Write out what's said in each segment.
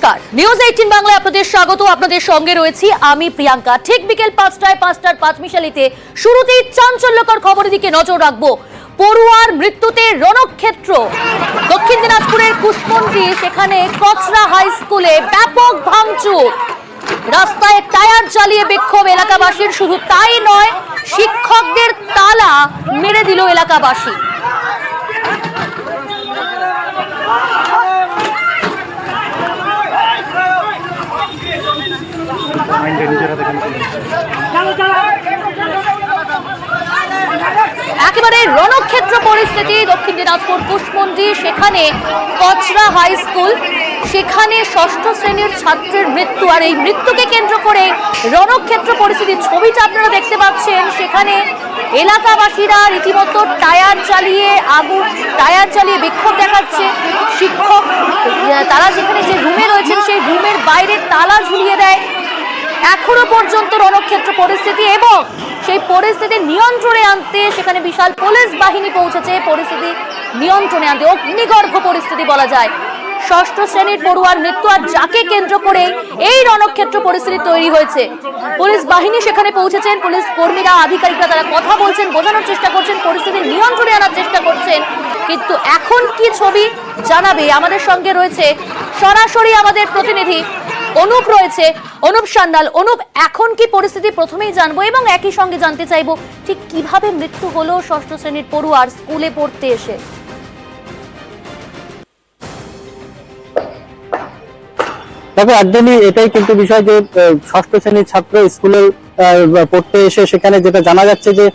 নমস্কার, নিউজ 18 বাংলায় আপনাদের স্বাগত। আপনাদের সঙ্গে রয়েছি আমি প্রিয়াঙ্কা। ঠিক বিকেল 5টায় 5টার 5 মিশালিতে শুরুতেই চাঞ্চল্যকর খবরের দিকে নজর রাখবো। পড়ুয়ার মৃত্যুতে রণক্ষেত্র। দক্ষিণ দিনাজপুরের কুশমন্ডি, সেখানে কচরা হাই স্কুলে ব্যাপক ভাঙচুর, রাস্তায় টায়ার জ্বালিয়ে বিক্ষোভ এলাকাবাসীর। শুধু তাই নয়, শিক্ষকদের তালা মেরে দিল এলাকাবাসী। একেবারে রণক্ষেত্র পরিস্থিতি দক্ষিণ দিনাজপুর কুশমন্ডি, সেখানে কচরা হাই স্কুল, সেখানে ষষ্ঠ শ্রেণীর ছাত্রের মৃত্যু। আর এই মৃত্যুকে কেন্দ্র করে রণক্ষেত্র পরিস্থিতি। ছবিটা আপনারা দেখতে পাচ্ছেন, সেখানে এলাকাবাসীরা রীতিমতো টায়ার জ্বালিয়ে বিক্ষোভ দেখাচ্ছে। শিক্ষক তারা যেখানে যে রুমে রয়েছেন সেই রুমের বাইরে তালা ঝুলিয়ে দেয়। এখনো পর্যন্ত রণক্ষেত্র পরিস্থিতি, এবং সেই পরিস্থিতি নিয়ন্ত্রণে আনতে সেখানে বিশাল পুলিশ বাহিনী পৌঁছেছে। পরিস্থিতি নিয়ন্ত্রণে আনতে অগ্নিগর্ভ পরিস্থিতি বলা যায়। ষষ্ঠ শ্রেণীর পড়ুয়ার মৃত্যু, আর যাকে কেন্দ্র করে এই রণক্ষেত্র পরিস্থিতি তৈরি হয়েছে। পুলিশ বাহিনী সেখানে পৌঁছেছেন, পুলিশ কর্মীরা, আধিকারিকরা তারা কথা বলছেন, বোঝানোর চেষ্টা করছেন, পরিস্থিতি নিয়ন্ত্রণে আনার চেষ্টা করছেন। কিন্তু এখন কি ছবি জানাবে, আমাদের সঙ্গে রয়েছে সরাসরি আমাদের প্রতিনিধি অনুপ রয়েছে, অনুপ সান্যাল। অনুপ, এখন কি পরিস্থিতি প্রথমেই জানবো, এবং একই সঙ্গে জানতে চাইবো ঠিক কিভাবে মৃত্যু হলো ষষ্ঠ শ্রেণীর পড়ুয়ার স্কুলে পড়তে এসে। তবে একদমই এটাই কিন্তু বিষয় যে ষষ্ঠ শ্রেণীর ছাত্র স্কুলে পড়তে এসে সেখানে যেটা জানা যাচ্ছে যে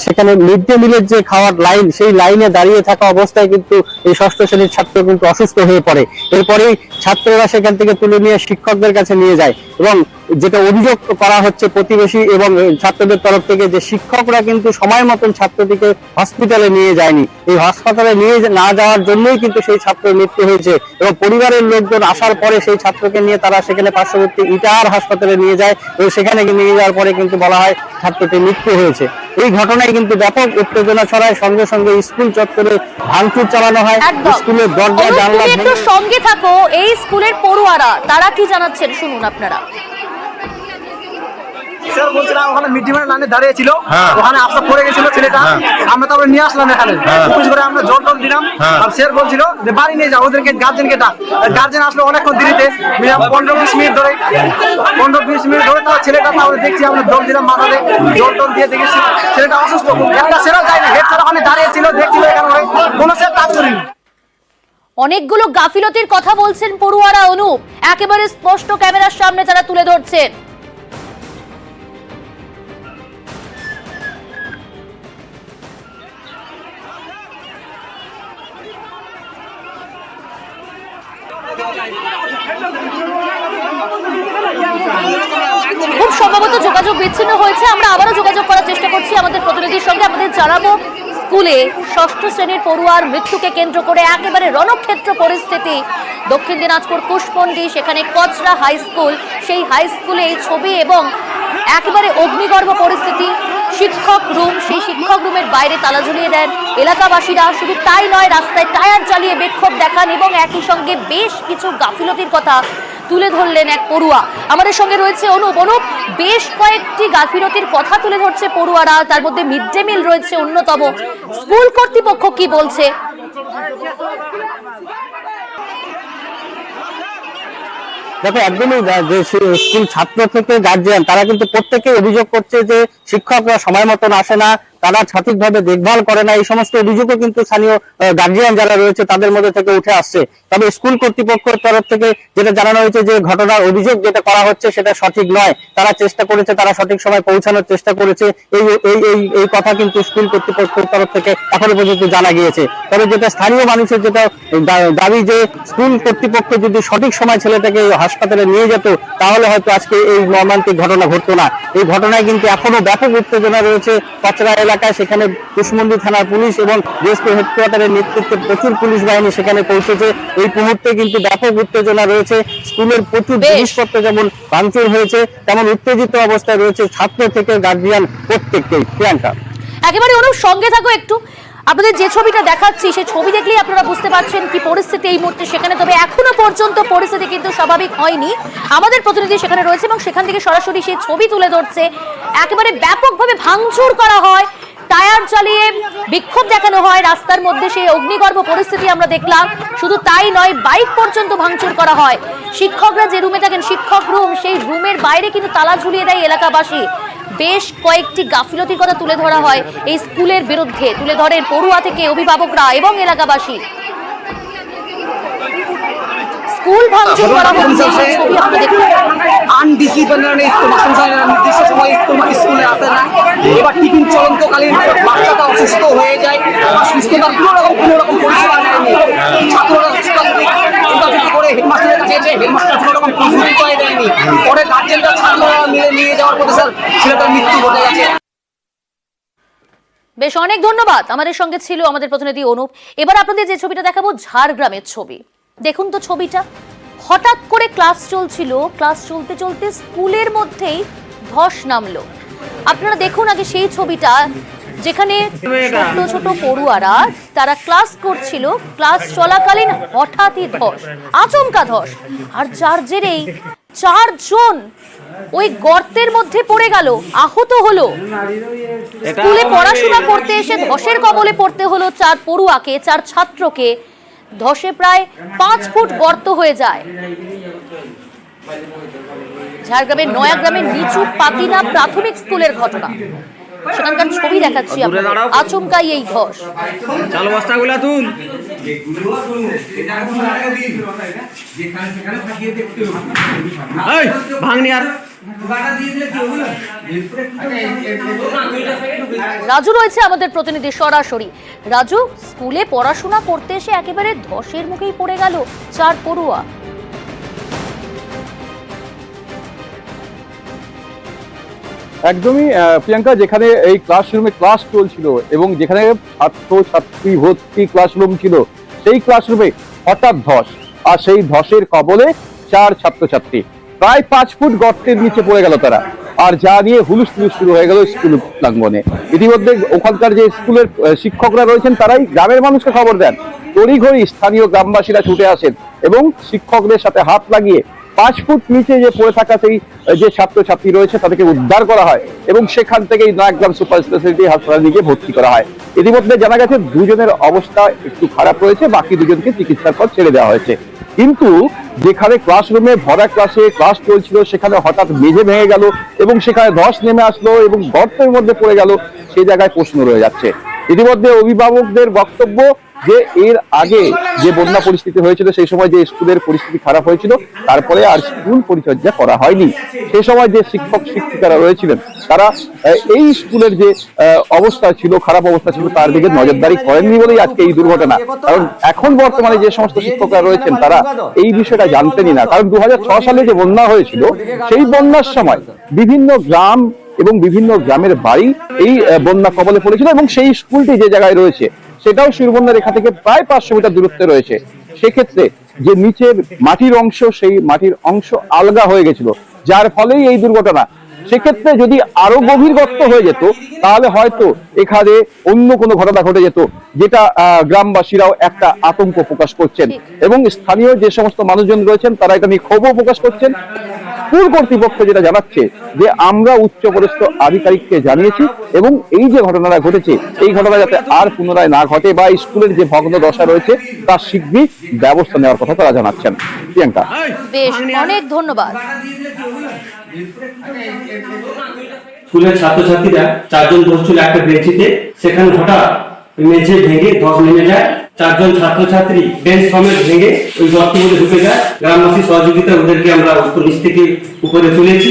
সেখানে মিড ডে মিলের যে খাওয়ার লাইন, সেই লাইনে দাঁড়িয়ে থাকা অবস্থায় কিন্তু এই ষষ্ঠ শ্রেণীর ছাত্র কিন্তু অসুস্থ হয়ে পড়ে। এরপরেই ছাত্ররা সেখান থেকে তুলে নিয়ে শিক্ষকদের কাছে নিয়ে যায়, এবং যেটা অভিযোগ করা হচ্ছে প্রতিবেশী এবং ছাত্রদের তরফ থেকে, যে শিক্ষকরা কিন্তু সময় মতন ছাত্রটিকে হসপিটালে নিয়ে যায়নি। এই হাসপাতালে নিয়ে না যাওয়ার জন্যই কিন্তু সেই ছাত্রের মৃত্যু হয়েছে, এবং পরিবারের লোকজন আসার পরে সেই ছাত্রকে নিয়ে তারা সেখানে পার্শ্ববর্তী ইটাহার হাসপাতালে নিয়ে যায়, এবং সেখানে নিয়ে যাওয়ার পরে কিন্তু বলা হয় ছাত্রটির মৃত্যু হয়েছে। এই ঘটনায় কিন্তু ব্যাপক উত্তেজনা ছড়ায়, সঙ্গে সঙ্গে স্কুল চত্বরে ভাঙচুর চালানো হয়, স্কুলের দরজা জানলা। একটু সঙ্গে থাকো, এই স্কুলের পড়ুয়ারা তারা কি জানাচ্ছেন শুনুন আপনারা। স্যার বলছিলাম ওখানে মিড ডে মিলের লাইনে দাঁড়িয়ে ছিল, ওখানে আফসা পড়ে গেছিল ছেলেটা, আমরা তারপরে নিয়ে আসলাম এখানে, পুলিশ করে আমরা জল টল দিলাম। আর স্যার বলছিল যে বাড়ি নিয়ে যাও, ওদেরকে গার্জেনকে ডাক। গার্জেন আসলো অনেকক্ষণ দেরিতে, 15-20 মিনিট ধরে তার ছেলেটা, তারপরে দেখছি আমরা জল দিলাম, মাথাতে জল টল দিয়ে দেখেছি ছেলেটা অসুস্থ। একটা স্যারও যায়নি, হেড স্যার ওখানে দাঁড়িয়ে ছিল, দেখছিল, এখানে কোনো স্যার কাজ করেনি। অনেকগুলো গাফিলতির কথা বলছেন পড়ুয়ারা অনুপ, একেবারে স্পষ্ট ক্যামেরার সামনে তারা তুলে ধরছেন। খুব সম্ভবত যোগাযোগ বিচ্ছিন্ন হয়েছে, আমরা আবারও যোগাযোগ করার চেষ্টা করছি আমাদের প্রতিনিধির সঙ্গে। আমাদের জানাবো, স্কুলে ষষ্ঠ শ্রেণীর পড়ুয়ার মৃত্যুকে কেন্দ্র করে একেবারে রণক্ষেত্র পরিস্থিতি দক্ষিণ দিনাজপুর কুশমন্ডি, সেখানে কচরা হাই স্কুল, সেই হাই স্কুলে এই ছবি, এবং একেবারে অগ্নিগর্ভ পরিস্থিতি। শিক্ষক রুম, সেই শিক্ষক রুমের বাইরে তালা ঝুলিয়ে দেন এলাকাবাসীরা। শুধু তাই নয়, রাস্তায় টায়ার জ্বালিয়ে বিক্ষোভ দেখান, এবং একই সঙ্গে বেশ কিছু গাফিলতির কথা তুলে ধরলেন এক পড়ুয়া। আমাদের সঙ্গে রয়েছে অনুপ। বেশ কয়েকটি গাফিলতির কথা তুলে ধরছে পড়ুয়ারা, তার মধ্যে মিড ডে মিল রয়েছে অন্যতম। স্কুল কর্তৃপক্ষ কি বলছে? দেখো, একদমই যে স্কুল ছাত্র থেকে গার্জিয়ান, তারা কিন্তু প্রত্যেকে অভিযোগ করছে যে শিক্ষকরা সময় মতন আসে না, তারা সঠিকভাবে দেখভাল করে না। এই সমস্ত অভিযোগও কিন্তু স্থানীয় গার্জিয়ান যারা রয়েছে তাদের মধ্যে থেকে উঠে আসছে। তবে স্কুল কর্তৃপক্ষের তরফ থেকে যেটা জানানো হয়েছে যে ঘটনার অভিযোগ যেটা করা হচ্ছে সেটা সঠিক নয়। তারা চেষ্টা করেছে, তারা সঠিক সময় পৌঁছানোর চেষ্টা করেছে, এই কথা কিন্তু স্কুল কর্তৃপক্ষের তরফ থেকে এখনো পর্যন্ত জানা গিয়েছে। তবে যেটা স্থানীয় মানুষের যেটা দাবি, যে স্কুল কর্তৃপক্ষ যদি সঠিক সময় ছেলেটাকে হাসপাতালে নিয়ে যেত, তাহলে হয়তো আজকে এই মর্মান্তিক ঘটনা ঘটতো না। এই ঘটনায় কিন্তু এখনো ব্যাপক উত্তেজনা রয়েছে কচরা এলাকায়। সেখানে কুশমন্ডি থানার পুলিশ এবং ডিএসপি হেডকোয়ার্টারের নেতৃত্বে প্রচুর পুলিশ বাহিনী সেখানে পৌঁছেছে। এই মুহূর্তে কিন্তু ব্যাপক উত্তেজনা রয়েছে। স্কুলের প্রচুর জিনিসপত্র যেমন ভাঙচুর হয়েছে, তেমন উত্তেজিত অবস্থায় রয়েছে ছাত্র থেকে গার্জিয়ান প্রত্যেককেই। প্রিয়াঙ্কা, একেবারে অনুপ সঙ্গে থাকো একটু। আপনাদের যে ছবিটা দেখাচ্ছি সেই ছবি দেখলেই আপনারা বুঝতে পারছেন কি পরিস্থিতি এই মুহূর্তে সেখানে। তবে এখনো পর্যন্ত পরিস্থিতি কিন্তু স্বাভাবিক হয়নি। আমাদের প্রতিনিধি সেখানে রয়েছে এবং সেখান থেকে সরাসরি সেই ছবি তুলে ধরছে। একেবারে ব্যাপকভাবে ভাঙচুর করা হয়, টায়ার জ্বালিয়ে বিক্ষোভ দেখানো হয়, রাস্তার মধ্যে সেই অগ্নিগর্ভ পরিস্থিতি আমরা দেখলাম। শুধু তাই নয়, বাইক পর্যন্ত ভাঙচুর করা হয়। শিক্ষকরা যে রুমে থাকেন, শিক্ষক রুম, সেই রুমের বাইরে কিন্তু তালা ঝুলিয়ে দেয় এলাকাবাসী। বেশ কয়েকটি গাফিলতির কথা তুলে ধরা হয় এই স্কুলের বিরুদ্ধে, তুলে ধরেন পড়ুয়া থেকে অভিভাবকরা এবং এলাকাবাসী। স্কুল ভাঙচুর করা হচ্ছে, সেই ছবি আপনারা দেখুন। আনডিসিপ্লিনারি নির্দিষ্ট সময় স্কুলে আসে না, এবার টিফিন চলন্তকালীন বাচ্চাটা অসুস্থ হয়ে যায়, সুস্থতার কোনো রকম পরিষেবা নেয়নি। ছাত্ররা করে হেডমাস্টারের কাছে এসে হেডমাস্টার কোনো রকম পরিষেবা দেয়নি। পরে গার্জেনরা ছাত্ররা মিলে নিয়ে যাওয়ার পথে স্যার ছেলেটার মৃত্যু ঘটে গেছে। বেশ, অনেক ধন্যবাদ। আমাদের সঙ্গে ছিল আমাদের প্রতিনিধি অনুপ। এবার আপনাদের যে ছবিটা দেখাবো ঝাড়গ্রামের ছবি। দেখুন তো ছবিটা, হঠাৎ করে ক্লাস চলছিল, ক্লাস চলতে চলতে স্কুলের মধ্যেই ধস নামলো। আপনারা দেখুন আগে সেই ছবিটা, যেখানে ছোট ছোট পড়ুয়ারা তারা ক্লাস করছিল, ক্লাস চলাকালীন হঠাৎই ধস, আচমকা ধস, আর যার জেরেই 4 জন ওই গর্তের মধ্যে পড়ে গেল, আহত হলো। স্কুলে পড়াশোনা করতে এসে ধসের কবলে পড়তে হলো 4 পড়ুয়াকে, 4 ছাত্রকে। ধসে প্রায় 5 ফুট গর্ত হয়ে যায়। ঝাড়গ্রামের নয়াগ্রামের নিচু পাতিনা প্রাথমিক স্কুলের ঘটনা। সেখানকার ছবি দেখাচ্ছি আপনাদের। আচমকাই এই ধস। চালু বস্তাগুলা তুল। ভাঙনি আর রাজু রয়েছে আমাদের প্রতিনিধি সরাসরি। রাজু, স্কুলে পড়াশোনা করতে এসে একেবারে ধসের মুখেই পড়ে গেল 4 পড়ুয়া। একদমই প্রিয়াঙ্কা, যেখানে এই ক্লাসরুমে ক্লাস চলছিল এবং যেখানে ছাত্র ছাত্রী ভর্তি ক্লাসরুম ছিল, সেই ক্লাসরুমে হঠাৎ ধস, আর সেই ধসের কবলে 4 ছাত্রছাত্রী প্রায় 5 ফুট গর্তের নিচে পড়ে গেল তারা। আর যা নিয়ে হুলুস থুলুস শুরু হয়ে গেল স্কুল প্রাঙ্গণে। ইতিমধ্যে ওখানকার যে স্কুলের শিক্ষকরা রয়েছেন তারাই গ্রামের মানুষকে খবর দেন। তড়িঘড়ি স্থানীয় গ্রামবাসীরা ছুটে আসেন এবং শিক্ষকদের সাথে হাত লাগিয়ে 5 ফুট নিচে যে পড়ে থাকা সেই যে ছাত্রছাত্রী রয়েছে তাদেরকে উদ্ধার করা হয় এবং সেখান থেকেই নয়াগ্রাম সুপার স্পেশালিটি হাসপাতালে নিয়ে ভর্তি করা হয়। ইতিমধ্যে জানা গেছে 2 জনের অবস্থা একটু খারাপ রয়েছে, বাকি 2 জনকে চিকিৎসার পর ছেড়ে দেওয়া হয়েছে। কিন্তু যেখানে ক্লাসরুমে ভরা ক্লাসে ক্লাস চলছিল সেখানে হঠাৎ মেঝে ভেঙে গেল এবং সেখানে ধস নেমে আসলো এবং গর্তের মধ্যে পড়ে গেল, সেই জায়গায় প্রশ্ন রয়ে যাচ্ছে। ইতিমধ্যে অভিভাবকদের বক্তব্য যে এর আগে যে বন্যা পরিস্থিতি হয়েছিল সেই সময় যে স্কুলের পরিস্থিতি খারাপ হয়েছিল, তারপরে আর স্কুল পরিচর্যা করা হয়নি। সেই সময় যে শিক্ষক শিক্ষিকারা রয়েছিলেন তারা এই স্কুলের যে অবস্থা ছিল, খারাপ অবস্থা ছিল, তার দিকে নজরদারি করেননি বলেই আজকে এই দুর্ঘটনা। কারণ এখন বর্তমানে যে সমস্ত শিক্ষকরা রয়েছেন তারা এই বিষয়টা জানতেনই না। কারণ 2006 সালে যে বন্যা হয়েছিল সেই বন্যার সময় বিভিন্ন গ্রাম এবং বিভিন্ন গ্রামের বাড়ি এই বন্যা কবলে পড়েছিল এবং সেই স্কুলটি যে জায়গায় রয়েছে সেটাও শিরবন্যা রেখা থেকে প্রায় 500 মিটার দূরত্বে রয়েছে। সেক্ষেত্রে যে নিচের মাটির অংশ, সেই মাটির অংশ আলগা হয়ে গেছিল, যার ফলেই এই দুর্ঘটনা। সেক্ষেত্রে যদি আরো গভীর গর্ত হয়ে যেত তাহলে হয়তো এখানে অন্য কোনো ঘটনা ঘটে যেত, যেটা গ্রামবাসীরাও একটা আতঙ্ক প্রকাশ করছেন এবং স্থানীয় যে সমস্ত মানুষজন রয়েছেন তারা এটা নিয়ে ক্ষোভও প্রকাশ করছেন। স্কুল কর্তৃপক্ষ যেটা জানাচ্ছে যে আমরা উচ্চপদস্থ আধিকারিককে জানিয়েছি এবং এই যে ঘটনাটা ঘটেছে এই ঘটনা যাতে আর পুনরায় না ঘটে বা স্কুলের যে ভগ্ন দশা রয়েছে তার শীঘ্রই ব্যবস্থা নেওয়ার কথা তারা জানাচ্ছেন। প্রিয়াঙ্কা, বেশ, অনেক ধন্যবাদ। স্কুলের ছাত্রছাত্রীরা 4 জন বসছিল একটা বেঞ্চিতে, সেখানে হঠাৎ মেঝে ভেঙে ধস নেমে যায়। 4 জন ছাত্রছাত্রী বেঞ্চ সমেত ভেঙে ওই গর্তের মধ্যে ঢুকে যায়। গ্রামবাসী সহযোগিতা ওদেরকে আমরা নিচ থেকে উপরে তুলেছি।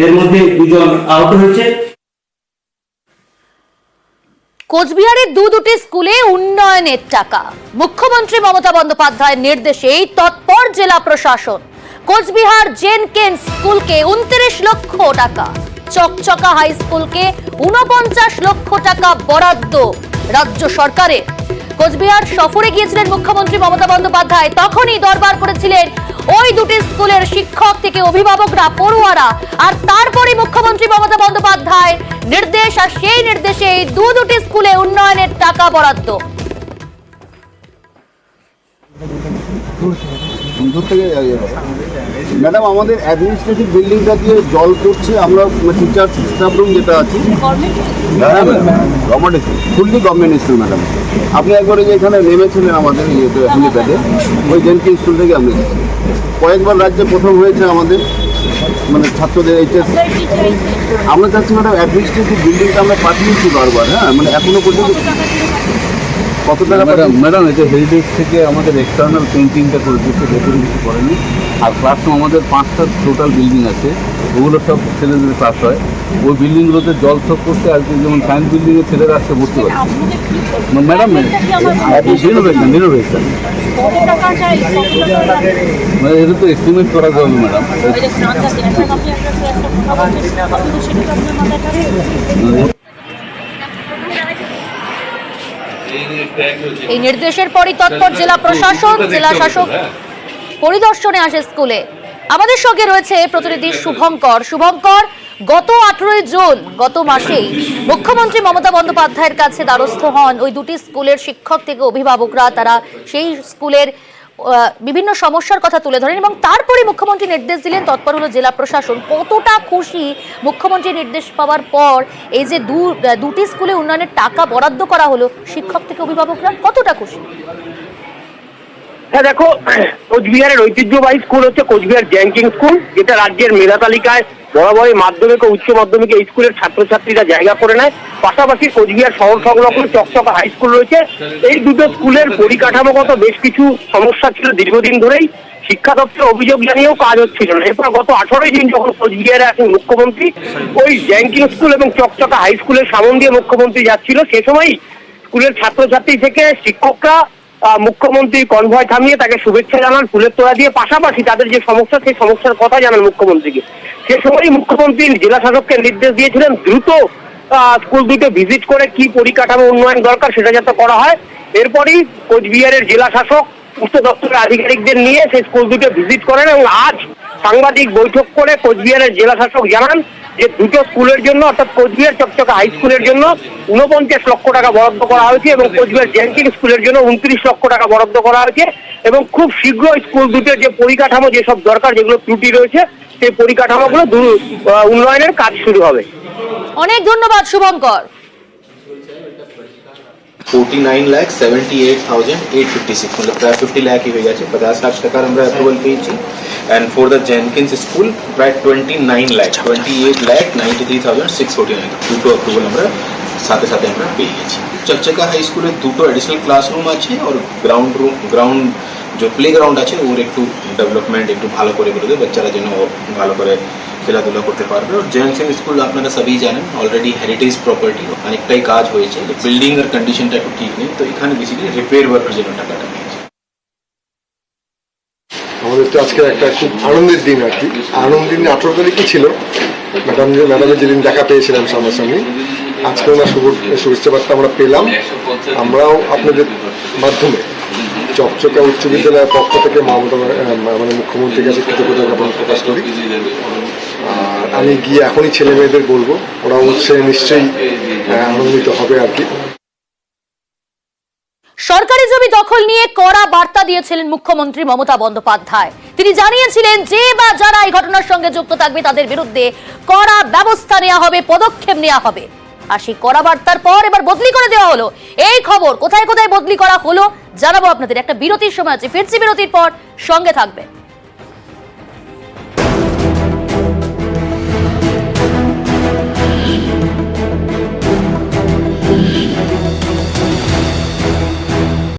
এর মধ্যে 2 জন আহত হয়েছে। কোচবিহারের দুটি স্কুলে উন্নয়নের টাকা, মুখ্যমন্ত্রী মমতা বন্দ্যোপাধ্যায়ের নির্দেশেই তৎপর জেলা প্রশাসন। কোচবিহার জেনকেন্স স্কুলকে 29 লক্ষ টাকা, চকচকা হাই স্কুলকে 49 লক্ষ টাকা বরাদ্দ রাজ্য সরকারের। কোচবিহার সফরে গিয়েছিলেন মুখ্যমন্ত্রী মমতা বন্দ্যোপাধ্যায়, তখনই দরবার করেছিলেন ওই দুটি স্কুলের শিক্ষক থেকে অভিভাবকরা, পড়ুয়ারা, আর তারপরে মুখ্যমন্ত্রী মমতা বন্দ্যোপাধ্যায় নির্দেশ, আর সেই নির্দেশে এই দুটি স্কুলে উন্নয়নের টাকা বরাদ্দ। ম্যাডাম, আমাদের অ্যাডমিনিস্ট্রেটিভ বিল্ডিংটা দিয়ে জল পড়ছে। আমরা টিচার স্টাফ রুম যেটা আছে government school, fully government school madam. আপনি একবারে যে এখানে নেমেছিলেন আমাদের ইয়েতে হেলিপ্যাডে, ওই জেনকি স্কুল থেকে আমরা এসেছি। কয়েকবার রাজ্যে প্রথম হয়েছে আমাদের মানে ছাত্রদের এইচএস। আমরা চাচ্ছি ম্যাডাম অ্যাডমিনিস্ট্রেটিভ বিল্ডিংটা আমরা পাঠিয়েছি বারবার, হ্যাঁ মানে এখনো পর্যন্ত কত টাকা ম্যাডাম? এটা হেরিটেজ থেকে আমাদের এক্সটার্নাল পেন্টিংটা করে দিচ্ছে, ভেতরে কিছু করেনি। আর ক্লাসরুম আমাদের 5টা টোটাল বিল্ডিং আছে, ওগুলো সব ছেলেদের ক্লাস হয়। ওই বিল্ডিংগুলোতে জল স্টক করতে আজকে যেমন সায়েন্স বিল্ডিংয়ে ছেলেরা আসছে ভর্তি হয় ম্যাডাম। রিনোভেশন মানে এটা তো এস্টিমেট করা যাবে ম্যাডাম। এই নির্দেশের পরই তৎপর জেলা প্রশাসন, জেলা শাসক পরিদর্শনে আসে স্কুলে। আমাদের সঙ্গে রয়েছে প্রতিনিধি শুভঙ্কর। শুভঙ্কর, গত 18 জুন গত মাসেই মুখ্যমন্ত্রী মমতা বন্দ্যোপাধ্যায়ের কাছে দ্বারস্থ হন ওই দুটি স্কুলের শিক্ষক থেকে অভিভাবকরা। তারা সেই স্কুলের বিভিন্ন সমস্যার কথা তুলে ধরেন এবং তারপরে মুখ্যমন্ত্রী নির্দেশ দিলেন, তৎপর হলো জেলা প্রশাসন। কতটা খুশি মুখ্যমন্ত্রীর নির্দেশ পাওয়ার পর এই যে দুটি স্কুলে উন্নয়নের টাকা বরাদ্দ করা হলো, শিক্ষক থেকে অভিভাবকরা কতটা খুশি? হ্যাঁ দেখো, কোচবিহারের ঐতিহ্যবাহী স্কুল হচ্ছে কোচবিহার জ্যাঙ্কিং স্কুল, যেটা রাজ্যের মেধা তালিকায় বরাবরই মাধ্যমিক ও উচ্চ মাধ্যমিকে এই স্কুলের ছাত্রছাত্রীরা জায়গা করে নেয়। পাশাপাশি কোচবিহার শহর সংলগ্ন চকচকা হাই স্কুল রয়েছে। এই দুটো স্কুলের পরিকাঠামোগত বেশ কিছু সমস্যা ছিল দীর্ঘদিন ধরেই। শিক্ষা দপ্তর অভিযোগ জানিয়েও কাজ হচ্ছিল না। এরপর গত 18 দিন যখন কোচবিহারে আসেন মুখ্যমন্ত্রী, ওই জ্যাঙ্কিং স্কুল এবং চকচকা হাই স্কুলের সামন দিয়ে মুখ্যমন্ত্রী যাচ্ছিল, সে সময়ই স্কুলের ছাত্রছাত্রী থেকে শিক্ষকরা মুখ্যমন্ত্রী কনভয় থামিয়ে তাকে শুভেচ্ছা জানান, ফুলের তোড়া দিয়ে। পাশাপাশি তাদের যে সমস্যা, সেই সমস্যার কথা জানান মুখ্যমন্ত্রীকে। সে সময়ই মুখ্যমন্ত্রী জেলা শাসককে নির্দেশ দিয়েছিলেন দ্রুত স্কুল দুটো ভিজিট করে কি পরিকাঠামো উন্নয়ন দরকার সেটা যাতে করা হয়। এরপরই কোচবিহারের জেলা শাসক উচ্চ দপ্তরের আধিকারিকদের নিয়ে সেই স্কুল দুটো ভিজিট করেন এবং আজ সাংবাদিক বৈঠক করে কোচবিহারের জেলা শাসক জানান যে দুটো স্কুলের জন্য, অর্থাৎ কোচবিহার চকচকা হাই স্কুলের জন্য 49 লক্ষ টাকা বরাদ্দ করা হয়েছে এবং কোচবিহার জ্যাঙ্কিং স্কুলের জন্য 29 লক্ষ টাকা বরাদ্দ করা হয়েছে এবং খুব শীঘ্র স্কুল দুটোর যে পরিকাঠামো, যেসব দরকার, যেগুলো ত্রুটি রয়েছে, সেই পরিকাঠামোগুলো উন্নয়নের কাজ শুরু হবে। অনেক ধন্যবাদ শুভঙ্কর। 49,78,856 मतलब प्राय 50 लाख ही हो गया है। 50 लाख টাকার আমরা অ্যাপ্রুভাল পেয়েছি। and for the Jenkins school প্রায় 28,93,649 দুটো অ্যাপ্রুভাল আমরা সাথে সাথে আমরা পেয়ে গেছি। চকচকা হাই স্কুলে দুটো অ্যাডিশনাল ক্লাসরুম আছে আর গ্রাউন্ড যে প্লেগ্রাউন্ড আছে ওর একটু ডেভেলপমেন্ট একটু ভালো করে দেবে, বাচ্চারা যেন ভালো করে খেলাধুলা করতে পারবে। আর জেনসিং স্কুল আপনারা সবই জানেন অলরেডি হেরিটেজ প্রপার্টি, অনেকটাই কাজ হয়েছে, বিল্ডিং এর কন্ডিশনটা একটু ঠিক নেই, তো এখানে বেসিক্যালি রিপেয়ার ওয়ার্কের জন্য টাকাটা নিয়েছে। আমাদের তো আজকে একটা খুব আনন্দের দিন আর কি। আনন্দের দিন 18 তারিখই ছিল, ম্যাডামের যেদিন দেখা পেয়েছিলাম সামনাসামনি। আজকে ওনার শুভেচ্ছা বার্তা আমরা পেলাম। আমরাও আপনাদের মাধ্যমে চকচকা উচ্চ বিদ্যালয়ের পক্ষ থেকে আমাদের মুখ্যমন্ত্রীর কাছে কৃতজ্ঞতা জ্ঞাপন প্রকাশ করি। আর আমি গিয়ে এখনই ছেলে মেয়েদের বলবো, ওরা উৎসাহে নিশ্চয়ই আনন্দিত হবে আর কি। সরকারি জমি দখল নিয়ে কড়া বার্তা দিয়েছিলেন মুখ্যমন্ত্রী মমতা বন্দ্যোপাধ্যায়। তিনি জানিয়েছিলেন যে বা যারা এই ঘটনার সঙ্গে যুক্ত থাকবে তাদের বিরুদ্ধে কড়া ব্যবস্থা নেওয়া হবে, পদক্ষেপ নেওয়া হবে। আর সেই কড়া বার্তার পর এবার বদলি করে দেওয়া হলো। এই খবর কোথায় কোথায় বদলি করা হলো জানাবো আপনাদের। একটা বিরতির সময় আছে, ফিরছি বিরতির পর, সঙ্গে থাকবে।